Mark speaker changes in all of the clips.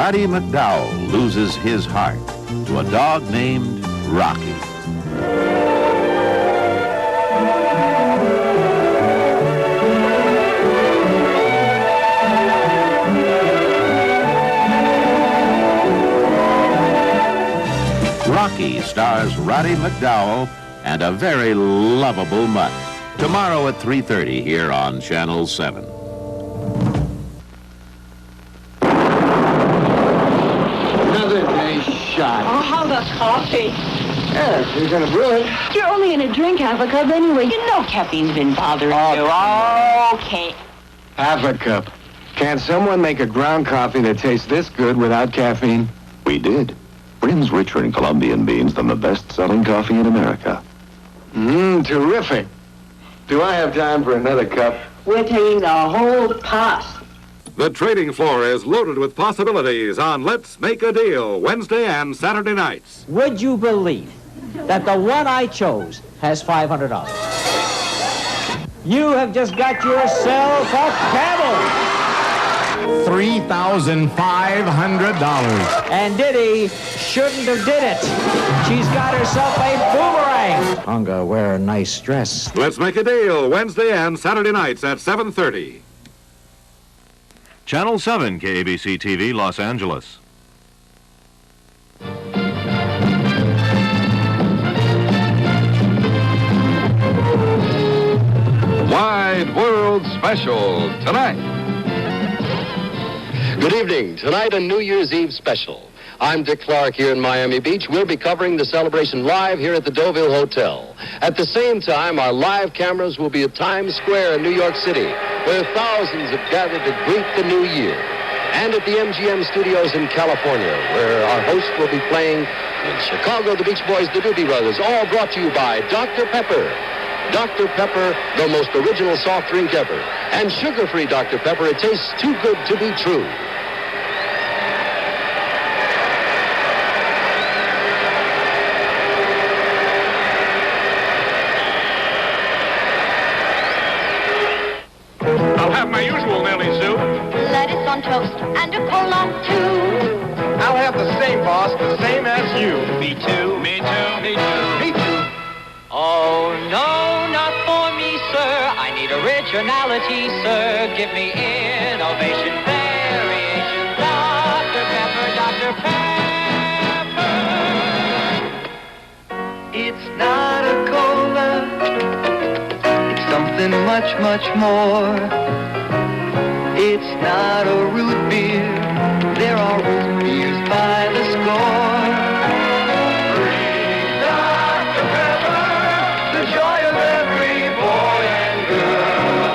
Speaker 1: Roddy McDowell loses his heart to a dog named Rocky. Rocky stars Roddy McDowell and a very lovable mutt. Tomorrow at 3:30 here on Channel 7.
Speaker 2: Another nice shot.
Speaker 3: Oh, how the coffee.
Speaker 2: Yeah, if you're gonna brew it.
Speaker 3: You're only in a drink half a cup anyway. You know caffeine's been bothering you. Okay.
Speaker 2: Half a cup. Can't someone make a ground coffee that tastes this good without caffeine?
Speaker 4: We did. Brin's richer in Colombian beans than the best-selling coffee in America.
Speaker 2: Terrific. Do I have time for another cup?
Speaker 3: We're taking the whole pot.
Speaker 5: The trading floor is loaded with possibilities on Let's Make a Deal, Wednesday and Saturday nights.
Speaker 6: Would you believe that the one I chose has $500? You have just got yourself a camel.
Speaker 7: $3,500.
Speaker 6: And Diddy shouldn't have did it. She's got herself a boomerang. Hunga, wear a nice dress.
Speaker 5: Let's Make a Deal, Wednesday and Saturday nights at 7:30.
Speaker 8: Channel 7, KABC TV, Los Angeles.
Speaker 5: Wide World Special tonight.
Speaker 9: Good evening. Tonight, a New Year's Eve special. I'm Dick Clark here in Miami Beach. We'll be covering the celebration live here at the Deauville Hotel. At the same time, our live cameras will be at Times Square in New York City, where thousands have gathered to greet the new year. And at the MGM studios in California, where our host will be playing in Chicago, the Beach Boys, the Doobie Brothers, all brought to you by Dr. Pepper. Dr. Pepper, the most original soft drink ever. And sugar-free Dr. Pepper, it tastes too good to be true.
Speaker 5: I'll have my usual Nelly soup.
Speaker 10: Lettuce on toast and a coleslaw too.
Speaker 2: I'll have the same, boss, the same as you.
Speaker 5: Me too. Me too. Me too.
Speaker 2: Me too.
Speaker 6: Oh, no, not for me, sir. I need originality, sir. Give me innovation, variation. Dr. Pepper, Dr. Pepper.
Speaker 11: It's not a cola. It's something much, much more. It's not a root beer. There are root beers by the score. Free Dr. Pepper, the joy of every boy and girl.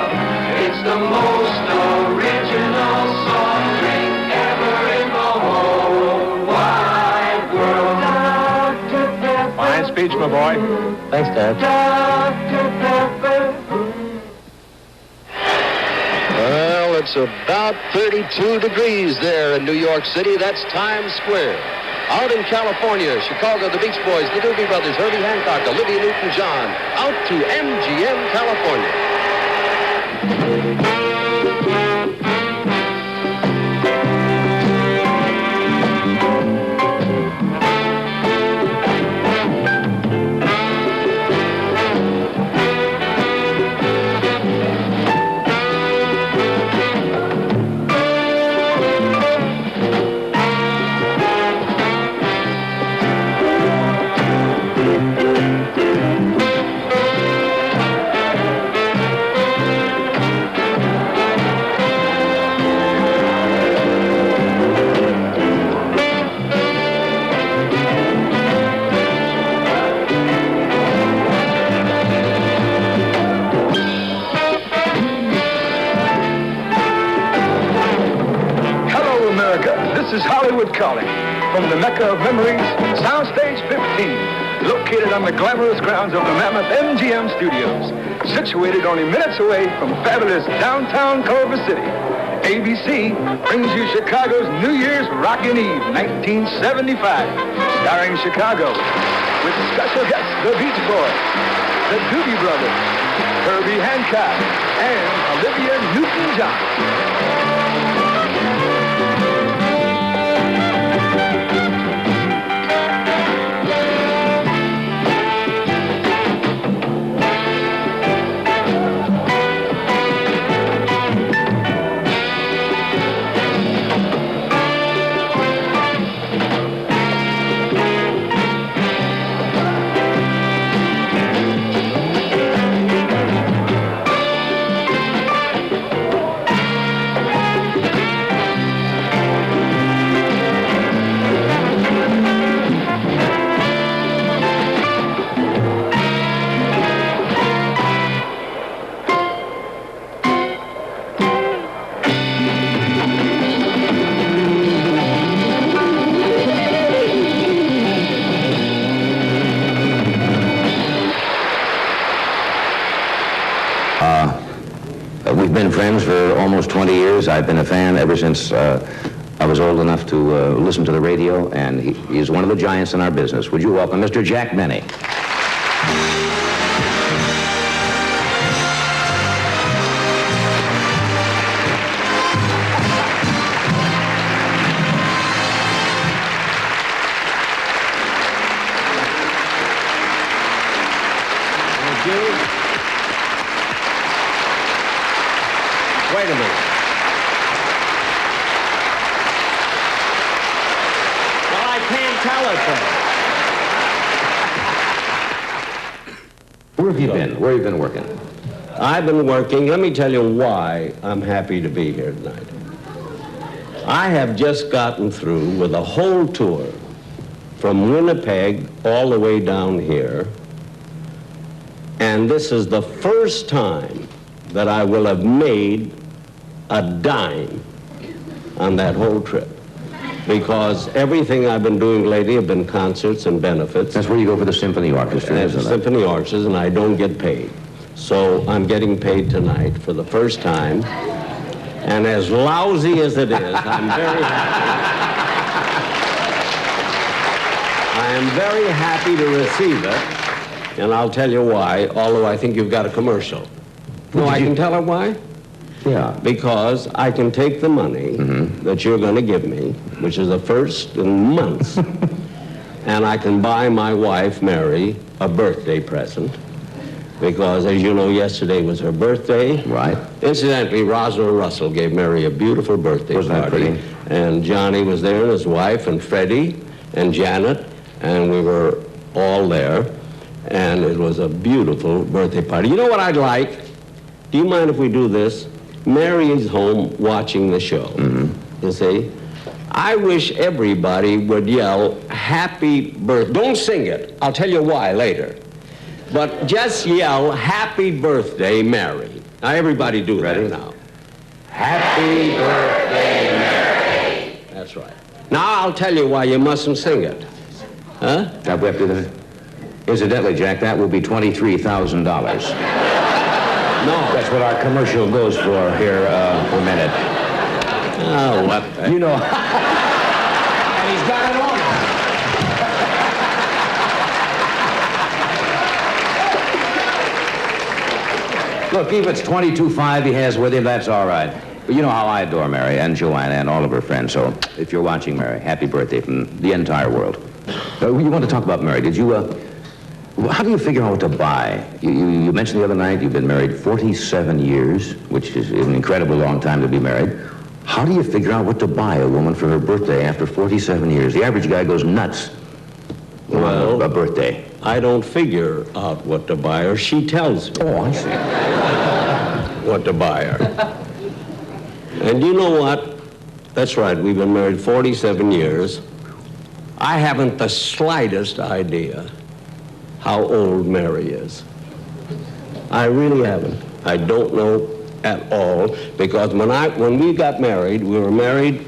Speaker 11: It's the most original soft drink ever in the whole wide world. Dr. Pepper.
Speaker 2: Fine speech, my boy.
Speaker 6: Thanks, Dad.
Speaker 11: Dr. Pepper.
Speaker 9: Well, it's about 32 degrees there in New York City. That's Times Square. Out in California, Chicago, the Beach Boys, the Doobie Brothers, Herbie Hancock, Olivia Newton-John. Out to MGM, California.
Speaker 2: This is Hollywood calling from the Mecca of Memories, Soundstage 15, located on the glamorous grounds of the mammoth MGM Studios, situated only minutes away from fabulous downtown Culver City. ABC brings you Chicago's New Year's Rockin' Eve, 1975, starring Chicago, with special guests, the Beach Boys, the Doobie Brothers, Herbie Hancock, and Olivia Newton-John.
Speaker 7: friends for almost 20 years. I've been a fan ever since I was old enough to listen to the radio, and he's one of the giants in our business. Would you welcome Mr. Jack Benny?
Speaker 12: Wait a minute. Well, I can't tell it then.
Speaker 7: Where have you been? Where have you been working?
Speaker 12: I've been working. Let me tell you why I'm happy to be here tonight. I have just gotten through with a whole tour from Winnipeg all the way down here. And this is the first time that I will have made a dime on that whole trip. Because everything I've been doing lately have been concerts and benefits.
Speaker 7: That's where you go for the symphony orchestra,
Speaker 12: That's the symphony orchestras, and I don't get paid. So I'm getting paid tonight for the first time. And as lousy as it is, I'm very happy. I am very happy to receive it. And I'll tell you why, although I think you've got a commercial. No, I can tell her why?
Speaker 7: Yeah.
Speaker 12: Because I can take the money that you're going to give me, which is the first in months, and I can buy my wife, Mary, a birthday present. Because, as you know, yesterday was her birthday.
Speaker 7: Right.
Speaker 12: Incidentally, Rosalind Russell gave Mary a beautiful birthday
Speaker 7: Wasn't that
Speaker 12: party.
Speaker 7: pretty?
Speaker 12: And Johnny was there, and his wife, and Freddie, and Janet, and we were all there. And it was a beautiful birthday party. You know what I'd like? Do you mind if we do this? Mary is home watching the show, you see? I wish everybody would yell, happy birthday. Don't sing it. I'll tell you why later. But just yell, happy birthday, Mary. Now, everybody do that now. Happy birthday, Mary. That's right. Now, I'll tell you why you mustn't sing it. Huh?
Speaker 7: Incidentally, Jack, that will be $23,000.
Speaker 12: No.
Speaker 7: That's what our commercial goes for here per minute.
Speaker 12: Oh, what the...
Speaker 7: You know... And he's got it on. Look, if it's $22,500 he has with him, that's all right. But you know how I adore Mary and Joanna and all of her friends, so if you're watching, Mary, happy birthday from the entire world. You want to talk about Mary. Did you... how do you figure out what to buy? You mentioned the other night you've been married 47 years, which is an incredibly long time to be married. How do you figure out what to buy a woman for her birthday after 47 years? The average guy goes nuts on a birthday.
Speaker 12: I don't figure out what to buy her. She tells me.
Speaker 7: Oh, I see.
Speaker 12: What to buy her. And you know what? That's right. We've been married 47 years. I haven't the slightest idea how old Mary is. I really haven't. I don't know at all, because when we got married, we were married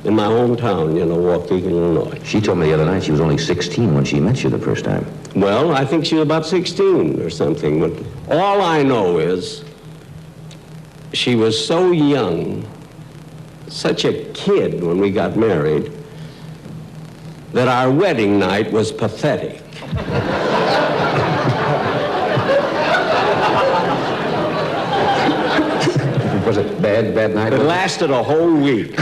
Speaker 12: in my hometown, Waukegan, Illinois.
Speaker 7: She told me the other night she was only 16 when she met you the first time.
Speaker 12: Well, I think she was about 16 or something, but all I know is she was so young, such a kid when we got married, that our wedding night was pathetic.
Speaker 7: Was it bad night?
Speaker 12: It lasted a whole week.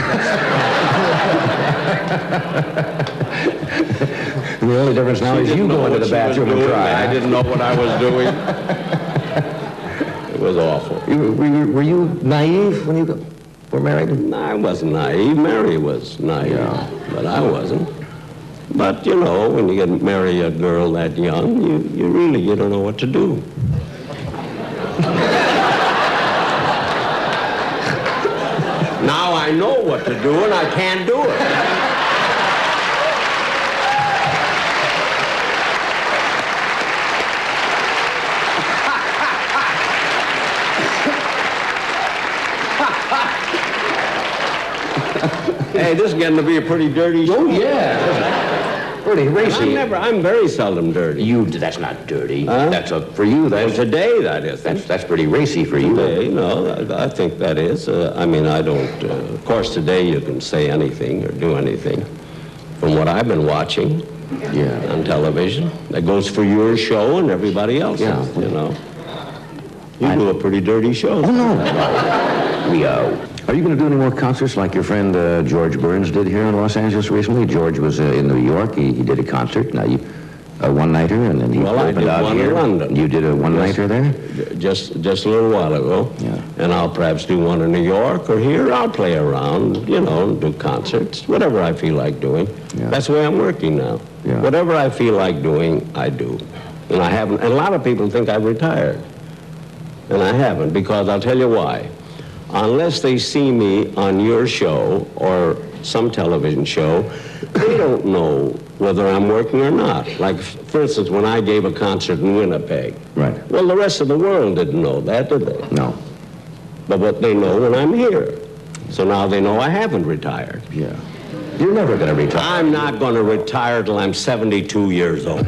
Speaker 7: The only difference now is you go into the bathroom and cry.
Speaker 12: I didn't know what I was doing. It was awful.
Speaker 7: Were you naive when you were married?
Speaker 12: No, I wasn't naive. Mary was naive, but I wasn't. But, when you get marry a girl that young, you don't know what to do. Now I know what to do, and I can't do it. Hey, this is getting to be a pretty dirty show.
Speaker 7: Oh, yeah. pretty racy.
Speaker 12: I'm very seldom dirty.
Speaker 7: That's not dirty.
Speaker 12: Huh?
Speaker 7: For you,
Speaker 12: Well,
Speaker 7: that's...
Speaker 12: today that is.
Speaker 7: That's pretty racy for you.
Speaker 12: Today, no, I think that is. I don't... of course, today you can say anything or do anything. From what I've been watching on television, that goes for your show and everybody else's, you know. You do a pretty dirty show.
Speaker 7: Oh, no. Are you going to do any more concerts like your friend George Burns did here in Los Angeles recently? George was in New York. He did a concert. Now, a one-nighter, and then he opened out
Speaker 12: one
Speaker 7: here.
Speaker 12: In London.
Speaker 7: You did a one-nighter there?
Speaker 12: Just a little while ago.
Speaker 7: Yeah.
Speaker 12: And I'll perhaps do one in New York or here. I'll play around, you know, and do concerts, whatever I feel like doing.
Speaker 7: Yeah.
Speaker 12: That's the way I'm working now.
Speaker 7: Yeah.
Speaker 12: Whatever I feel like doing, I do. And I haven't, and a lot of people think I've retired. And I haven't, because I'll tell you why. Unless they see me on your show or some television show, they don't know whether I'm working or not. Like, for instance, when I gave a concert in Winnipeg.
Speaker 7: Right.
Speaker 12: Well, the rest of the world didn't know that, did they?
Speaker 7: No.
Speaker 12: But they know when I'm here. So now they know I haven't retired.
Speaker 7: Yeah. You're never going to retire.
Speaker 12: I'm not going to retire till I'm 72 years old.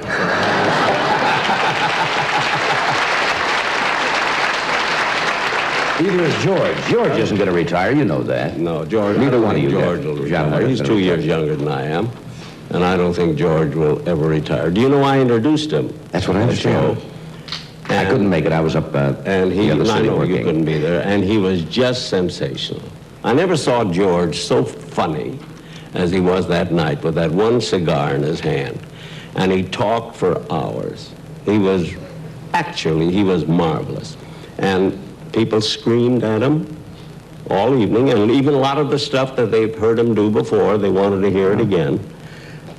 Speaker 7: Either is George. George isn't going to retire. You know that.
Speaker 12: No, George.
Speaker 7: Neither one of you.
Speaker 12: George will retire. He's 2 years younger than I am. And I don't think George will ever retire. Do you know I introduced him?
Speaker 7: That's what I understand. I couldn't make it. I was up
Speaker 12: and he,
Speaker 7: the other
Speaker 12: I
Speaker 7: city
Speaker 12: know
Speaker 7: working.
Speaker 12: You couldn't be there. And he was just sensational. I never saw George so funny as he was that night with that one cigar in his hand. And he talked for hours. He was marvelous. And people screamed at him all evening, and even a lot of the stuff that they've heard him do before, they wanted to hear it again.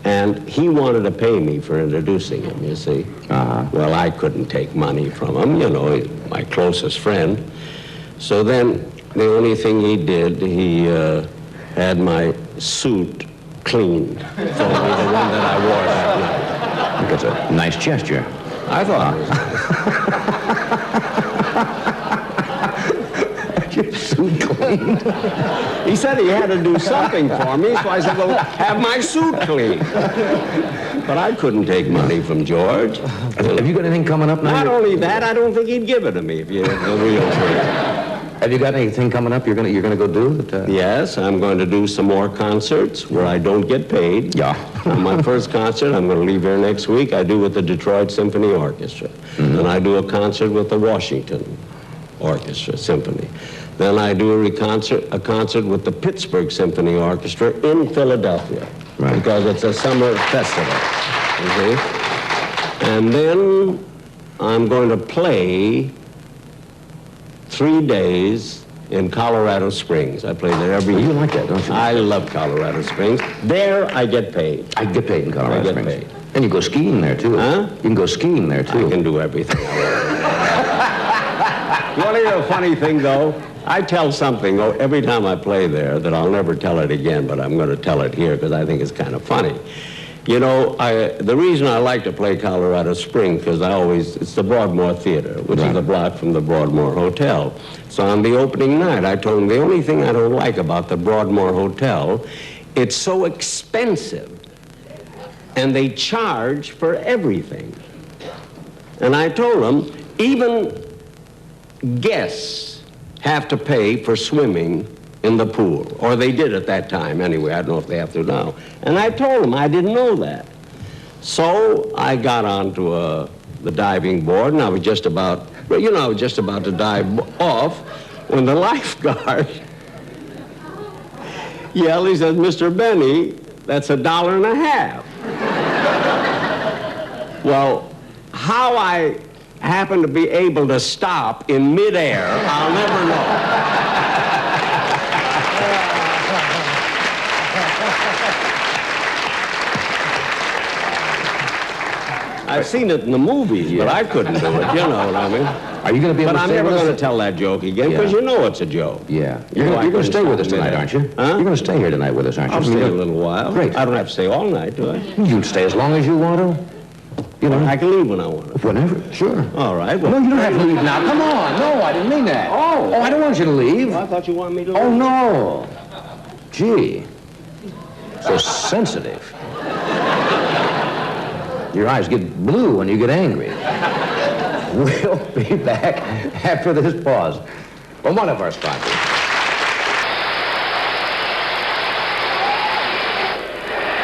Speaker 12: And he wanted to pay me for introducing him, you see. Well, I couldn't take money from him, you know, he's my closest friend. So then, the only thing he did, he had my suit cleaned for me, the one that I wore that night.
Speaker 7: I think it's a nice gesture.
Speaker 12: I thought it was
Speaker 7: suit cleaned.
Speaker 12: He said he had to do something for me, so I said, well, have my suit cleaned. But I couldn't take money from George.
Speaker 7: Have you got anything coming up now?
Speaker 12: Not only that, I don't think he'd give it to me if you had the real truth.
Speaker 7: Have you got anything coming up you're gonna go do?
Speaker 12: Yes, I'm going to do some more concerts where I don't get paid.
Speaker 7: Yeah.
Speaker 12: My first concert, I'm going to leave here next week, I do with the Detroit Symphony Orchestra.
Speaker 7: Mm-hmm.
Speaker 12: And I do a concert with the Washington Orchestra Symphony. Then I do a concert with the Pittsburgh Symphony Orchestra in Philadelphia.
Speaker 7: Right.
Speaker 12: Because it's a summer festival. You see? And then I'm going to play 3 days in Colorado Springs. I play there every year.
Speaker 7: You like that, don't you?
Speaker 12: I love Colorado Springs. There I get paid.
Speaker 7: I get paid in Colorado Springs.
Speaker 12: I get paid.
Speaker 7: And you go skiing there, too.
Speaker 12: Huh?
Speaker 7: You can go skiing there, too.
Speaker 12: I can do everything. You want to hear a funny thing, though? I tell something every time I play there that I'll never tell it again, but I'm going to tell it here because I think it's kind of funny. You know, the reason I like to play Colorado Springs, because it's the Broadmoor Theater, which is a block from the Broadmoor Hotel. So on the opening night, I told them the only thing I don't like about the Broadmoor Hotel, it's so expensive, and they charge for everything. And I told them, even guests have to pay for swimming in the pool, or they did at that time anyway. I don't know if they have to now. And I told them I didn't know that. So I got onto the diving board, and I was just about, to dive off when the lifeguard yelled. He says, "Mr. Benny, that's $1.50." Well, how I happened to be able to stop in midair, I'll never know. I've seen it in the movies, but I couldn't do it. You know what I mean?
Speaker 7: Are you going to be able
Speaker 12: But
Speaker 7: to
Speaker 12: I'm
Speaker 7: stay
Speaker 12: never
Speaker 7: with us?
Speaker 12: going to tell that joke again, because you know it's a joke.
Speaker 7: Yeah. You're going to stay with us tonight, aren't you?
Speaker 12: Huh?
Speaker 7: You're going to stay here tonight with us, aren't you?
Speaker 12: I'll stay a little while.
Speaker 7: Great.
Speaker 12: I don't have to stay all night, do I?
Speaker 7: You can stay as long as you want to. You know,
Speaker 12: I can leave when I want to.
Speaker 7: Whenever, sure.
Speaker 12: All right. Well,
Speaker 7: No, you don't have to leave now. Come on. No, I didn't mean that. Oh, I don't want you to leave.
Speaker 12: Well, I thought you wanted me to leave.
Speaker 7: Oh, no. Gee. So sensitive. Your eyes get blue when you get angry. We'll be back after this pause from one of our sponsors.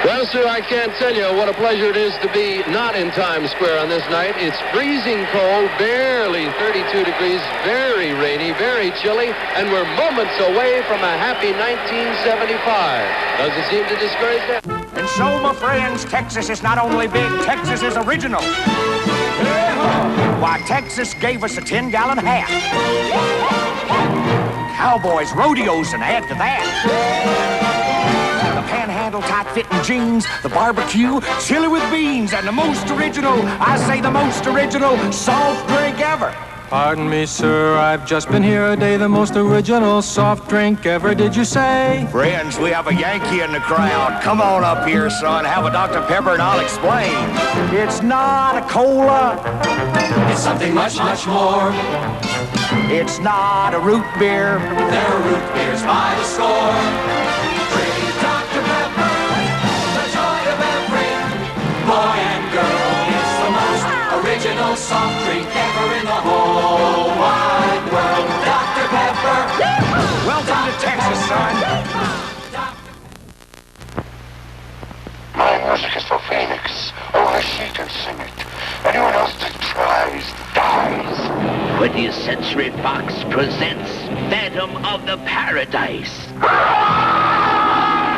Speaker 9: Well, sir, I can't tell you what a pleasure it is to be not in Times Square on this night. It's freezing cold, barely 32 degrees, very rainy, very chilly, and we're moments away from a happy 1975. Doesn't seem to discourage that.
Speaker 13: And so, my friends, Texas is not only big, Texas is original. Why, Texas gave us a 10-gallon hat. Cowboys, rodeos, and add to that. The panhandle tight-fitting jeans, the barbecue, chili with beans, and the most original, I say the most original, soft drink ever.
Speaker 14: Pardon me, sir, I've just been here a day. The most original soft drink ever, did you say?
Speaker 13: Friends, we have a Yankee in the crowd. Come on up here, son, have a Dr. Pepper and I'll explain. It's not a cola.
Speaker 11: It's something much, much more.
Speaker 13: It's not a root beer.
Speaker 11: There are root beers by the score. Drink Dr. Pepper, the joy of every boy and girl. It's the most original soft drink ever in the whole wide world. Dr. Pepper.
Speaker 13: Welcome to Texas, son.
Speaker 15: My music is for Phoenix. Only she can sing it. Anyone else that tries, dies.
Speaker 16: 20th Century Fox presents Phantom of the Paradise.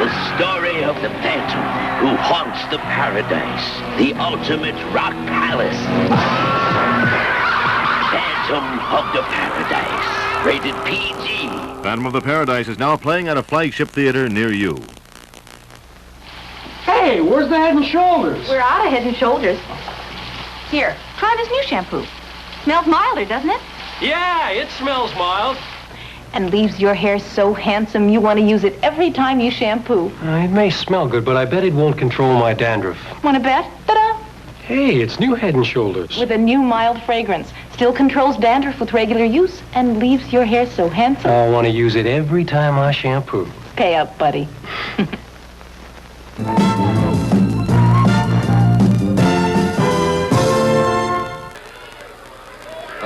Speaker 16: The story of the Phantom who haunts the paradise, the ultimate rock palace. Phantom of the Paradise, rated PG.
Speaker 8: Phantom of the Paradise is now playing at a flagship theater near you.
Speaker 17: Hey, where's the Head and Shoulders?
Speaker 3: We're out of Head and Shoulders. Here, try this new shampoo. Smells milder, doesn't it?
Speaker 17: Yeah, it smells mild.
Speaker 3: And leaves your hair so handsome you want to use it every time you shampoo.
Speaker 17: It may smell good, but I bet it won't control my dandruff.
Speaker 3: Want to bet? Ta-da!
Speaker 17: Hey, it's new Head and Shoulders.
Speaker 3: With a new mild fragrance. Still controls dandruff with regular use and leaves your hair so handsome.
Speaker 17: I want to use it every time I shampoo.
Speaker 3: Pay up, buddy.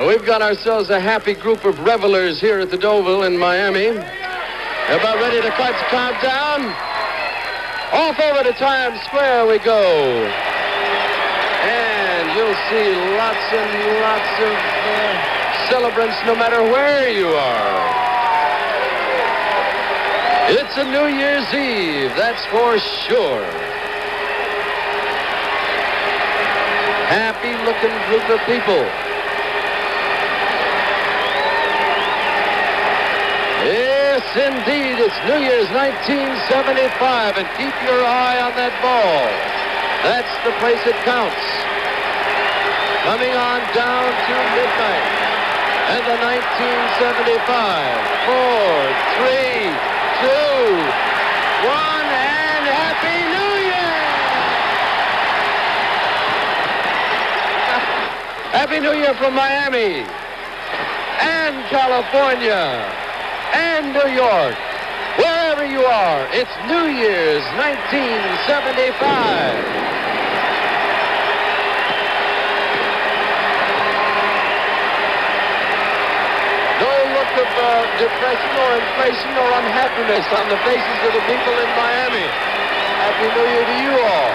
Speaker 9: We've got ourselves a happy group of revelers here at the Deauville in Miami. They're about ready to count down. Off over to Times Square we go. And you'll see lots and lots of celebrants no matter where you are. It's a New Year's Eve, that's for sure. Happy-looking group of people. Yes, indeed, it's New Year's 1975, and keep your eye on that ball. That's the place it counts. Coming on down to midnight, and the 1975, 4, 3, 2, 1, and Happy New Year! Happy New Year from Miami, and California, and New York. Wherever you are, it's New Year's 1975. No look of depression or inflation or unhappiness on the faces of the people in Miami. Happy New Year to you all.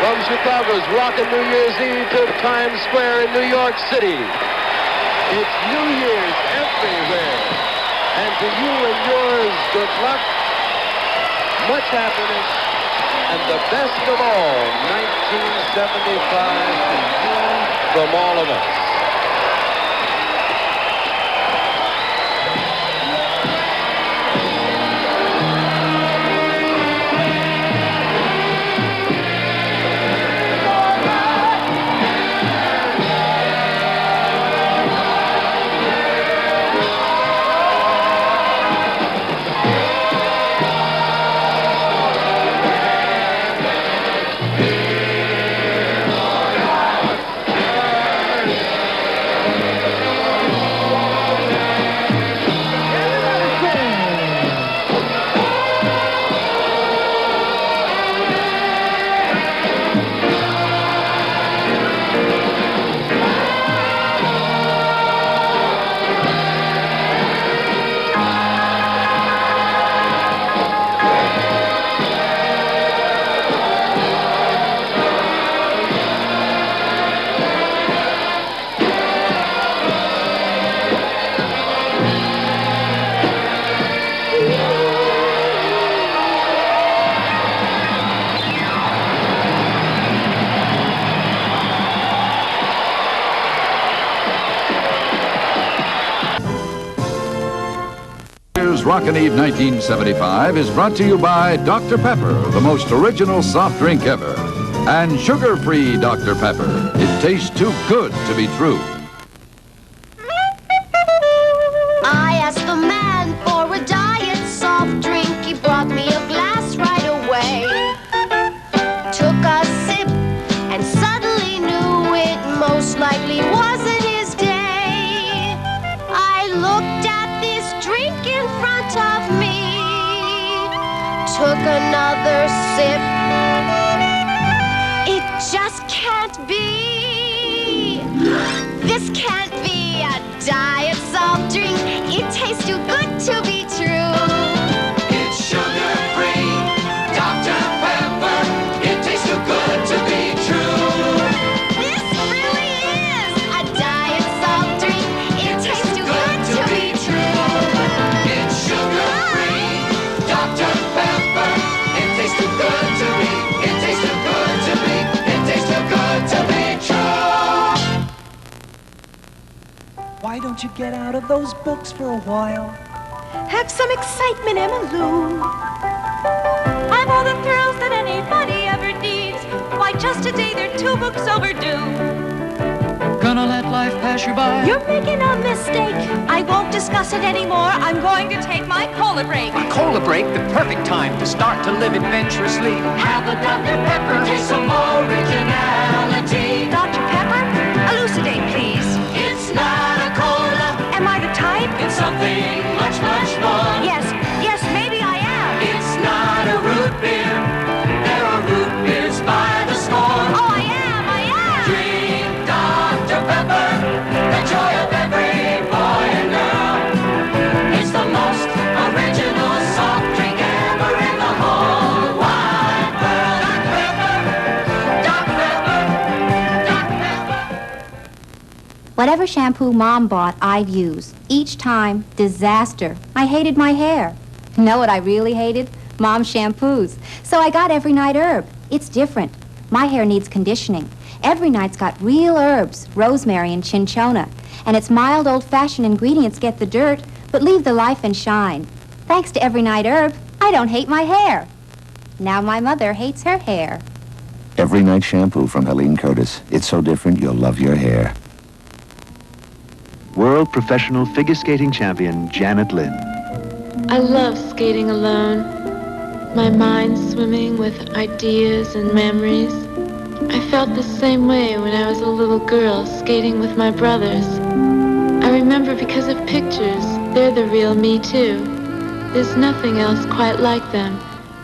Speaker 9: From Chicago's rockin' New Year's Eve to Times Square in New York City. It's New Year's everywhere. And to you and yours, good luck, much happiness, and the best of all, 1975 to you from all of us.
Speaker 18: Rockin' Eve 1975 is brought to you by Dr. Pepper, the most original soft drink ever. And sugar-free Dr. Pepper. It tastes too good to be true.
Speaker 10: I asked the man for a diet soft drink. He brought me a glass right away. Took a sip and suddenly knew it most likely wasn't his day. I looked at this drink in front of me. Took another sip. It just can't be. This can't be a diet soft drink. It tastes too good to be true.
Speaker 11: It's sugar-free, Dr. Pepper. It tastes too good to be true.
Speaker 10: This really is a diet soft drink. It tastes too good to be true.
Speaker 11: It's sugar-free, Dr. Pepper. It tastes too good to be. It tastes too good to be. It tastes too good to be true.
Speaker 19: Why don't you get out of those books for a while?
Speaker 20: Have some excitement, Emma Lou. I've all the thrills that anybody ever needs. Why, just today they're 2 books overdue.
Speaker 19: Gonna let life pass you by?
Speaker 20: You're making a mistake. I won't discuss it anymore. I'm going to take my cola break.
Speaker 13: A cola break, the perfect time to start to live adventurously.
Speaker 11: Have a Dr. Pepper, taste some originality.
Speaker 20: Dr. Pepper, elucidate, please.
Speaker 11: It's not a cola.
Speaker 20: Am I the type?
Speaker 11: It's something much, much more.
Speaker 20: Yes, maybe I am.
Speaker 11: It's not a root beer. There are root beers by the score.
Speaker 20: Oh, I am.
Speaker 11: Drink Dr. Pepper, the joy of every boy and girl. It's the most original soft drink ever in the whole wide world. Dr. Pepper, Dr. Pepper.
Speaker 21: Whatever shampoo Mom bought, I'd use. Each time, disaster. I hated my hair. Know what I really hated? Mom's shampoos. So I got Every Night Herb. It's different. My hair needs conditioning. Every Night's got real herbs, rosemary and cinchona. And its mild, old-fashioned ingredients get the dirt, but leave the life and shine. Thanks to Every Night Herb, I don't hate my hair. Now my mother hates her hair.
Speaker 22: Every Night shampoo from Helene Curtis. It's so different, you'll love your hair.
Speaker 23: World professional figure skating champion Janet Lynn.
Speaker 24: I love skating alone. My mind swimming with ideas and memories. I felt the same way when I was a little girl skating with my brothers. I remember because of pictures. They're the real me too. There's nothing else quite like them,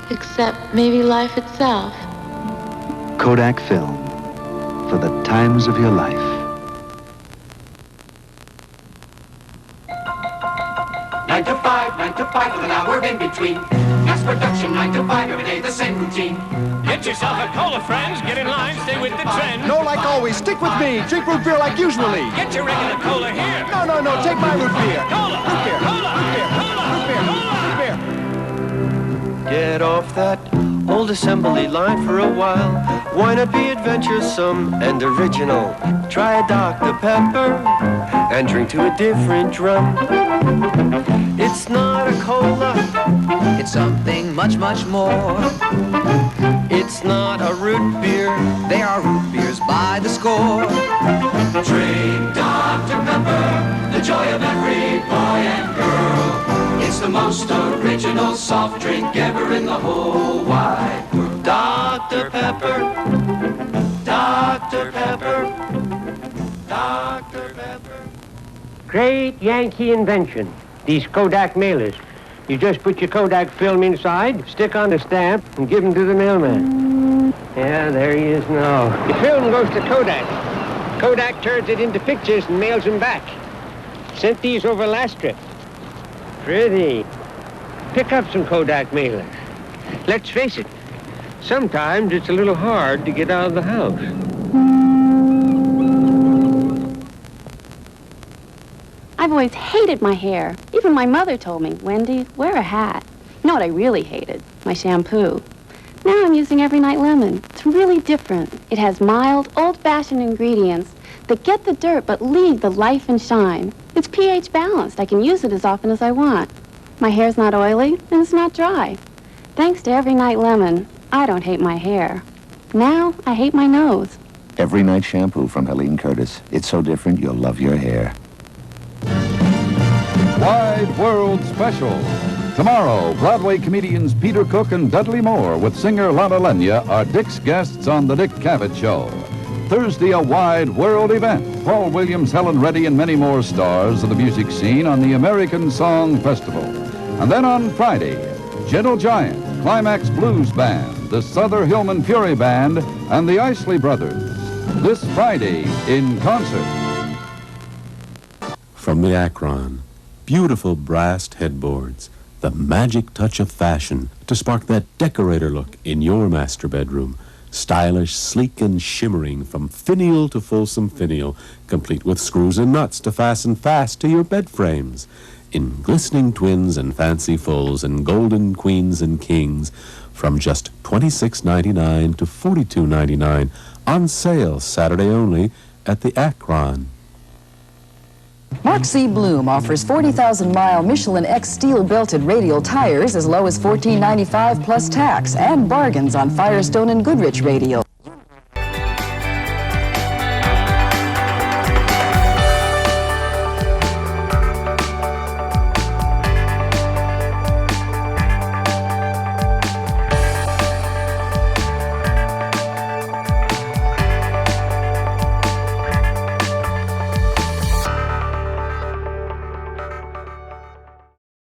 Speaker 24: except maybe life itself.
Speaker 23: Kodak Film. For the times of your life.
Speaker 11: 9 to 5, 9 to 5 with an hour in between. Mass production, 9 to 5, every day the same routine.
Speaker 25: Get yourself a cola, friends. Get in line, stay with the trend.
Speaker 13: No, like always, stick with me. Drink root beer like usually.
Speaker 25: Get your regular cola here.
Speaker 13: No, take my root beer.
Speaker 25: Cola,
Speaker 13: Root beer,
Speaker 25: cola,
Speaker 13: root beer,
Speaker 25: cola,
Speaker 13: root beer,
Speaker 25: cola.
Speaker 13: root beer.
Speaker 26: Get off that old assembly line for a while. Why not be adventuresome and original? Try a Dr. Pepper and drink to a different drum. It's not a cola.
Speaker 19: It's something much, much more.
Speaker 26: It's not a root beer.
Speaker 19: They are root beers by the score.
Speaker 11: Drink Dr. Pepper, the joy of every boy and girl. It's the most original soft drink ever in the whole wide world.
Speaker 26: Dr. Pepper. Dr. Pepper. Dr. Pepper.
Speaker 27: Great Yankee invention. These Kodak mailers. You just put your Kodak film inside, stick on the stamp, and give them to the mailman. Yeah, there he is now. The film goes to Kodak. Kodak turns it into pictures and mails them back. Sent these over last trip. Pretty. Pick up some Kodak mailers. Let's face it, sometimes it's a little hard to get out of the house.
Speaker 28: I've always hated my hair. Even my mother told me, Wendy, wear a hat. You know what I really hated? My shampoo. Now I'm using Every Night Lemon. It's really different. It has mild, old-fashioned ingredients that get the dirt but leave the life and shine. It's pH balanced. I can use it as often as I want. My hair's not oily, and it's not dry. Thanks to Every Night Lemon, I don't hate my hair. Now, I hate my nose.
Speaker 22: Every Night shampoo from Helene Curtis. It's so different, you'll love your hair.
Speaker 18: Wide World Special. Tomorrow, Broadway comedians Peter Cook and Dudley Moore with singer Lotta Lenya are Dick's guests on The Dick Cavett Show. Thursday, a wide world event. Paul Williams, Helen Reddy, and many more stars of the music scene on the American Song Festival. And then on Friday, Gentle Giant, Climax Blues Band, the Souther Hillman Fury Band, and the Isley Brothers. This Friday in concert.
Speaker 1: From the Akron, beautiful brass headboards, the magic touch of fashion to spark that decorator look in your master bedroom. Stylish, sleek, and shimmering from finial to Folsom finial, complete with screws and nuts to fasten fast to your bed frames. In glistening twins and fancy fulls and golden queens and kings, from just $26.99 to $42.99, on sale Saturday only at the Akron.
Speaker 2: Mark C. Bloom offers 40,000-mile Michelin X steel belted radial tires as low as $14.95 plus tax, and bargains on Firestone and Goodrich radial.